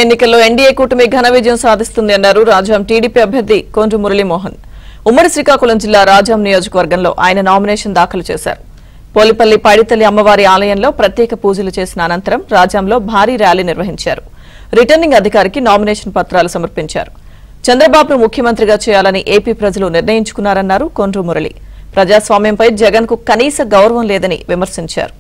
ఎన్నికల్లో ఎన్డీఏ కూటమి ఘన విజయం సాధిస్తుంది అన్నారు రాజాం టీడీపీ అభ్యర్థి కొండ్రు మురళీమోహన్. ఉమ్మడి శ్రీకాకుళం జిల్లా రాజాం నియోజకవర్గంలో ఆయన నామినేషన్ దాఖలు చేశారు. పోలిపల్లి పైడితల్లి అమ్మవారి ఆలయంలో ప్రత్యేక పూజలు చేసిన అనంతరం రాజాంలో భారీ ర్యాలీ నిర్వహించారు. రిటర్నింగ్ అధికారికి నామినేషన్ పత్రాలు సమర్పించారు. చంద్రబాబును ముఖ్యమంత్రిగా చేయాలని ఏపీ ప్రజలు నిర్ణయించుకున్నారన్నారు కొండ్రు మురళి. ప్రజాస్వామ్యంపై జగన్ కు కనీస గౌరవం లేదని విమర్శించారు.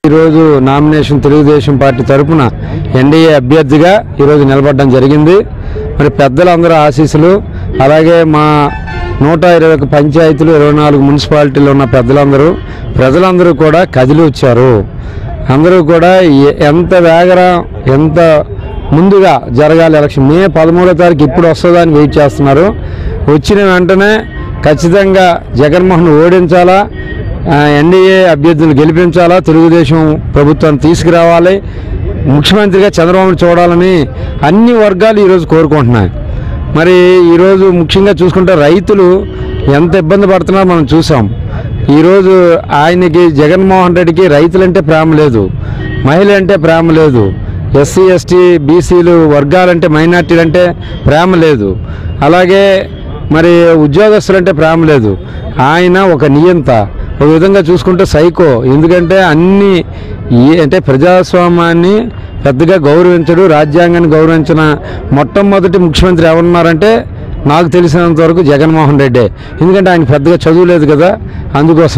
ఈరోజు నామినేషన్ తెలుగుదేశం పార్టీ తరఫున ఎన్డీఏ అభ్యర్థిగా ఈరోజు నిలబడడం జరిగింది. మరి పెద్దలందరూ ఆశీస్సులు, అలాగే మా 121 పంచాయతీలు 24 మున్సిపాలిటీలు ఉన్న ప్రజలందరూ కూడా కదిలి వచ్చారు. అందరూ కూడా ఎంత ఎంత ముందుగా జరగాలి ఎలక్షన్, మే 13వ తారీఖు ఇప్పుడు వస్తుందని వెయిట్ చేస్తున్నారు. వచ్చిన వెంటనే ఖచ్చితంగా జగన్మోహన్ ఓడించాలా, ఎన్డీఏ అభ్యర్థులు గెలిపించాలా, తెలుగుదేశం ప్రభుత్వాన్ని తీసుకురావాలి, ముఖ్యమంత్రిగా చంద్రబాబును చూడాలని అన్ని వర్గాలు ఈరోజు కోరుకుంటున్నాయి. మరి ఈరోజు ముఖ్యంగా చూసుకుంటే రైతులు ఎంత ఇబ్బంది పడుతున్నారో మనం చూసాం. ఈరోజు ఆయనకి జగన్మోహన్ రెడ్డికి రైతులంటే ప్రేమ లేదు, మహిళలంటే ప్రేమ లేదు, ఎస్సీ ఎస్టీ బీసీలు వర్గాలంటే మైనార్టీలంటే ప్రేమ లేదు, అలాగే మరి ఉద్యోగస్తులంటే ప్రేమ లేదు. ఆయన ఒక నియంత, ఒక విధంగా చూసుకుంటే సైకో. ఎందుకంటే అన్ని అంటే ప్రజాస్వామ్యాన్ని పెద్దగా గౌరవించడు, రాజ్యాంగాన్ని గౌరవించిన మొట్టమొదటి ముఖ్యమంత్రి ఎవరున్నారంటే నాకు తెలిసినంత వరకు జగన్మోహన్ రెడ్డి. ఎందుకంటే ఆయన పెద్దగా చదువులేదు కదా, అందుకోసం.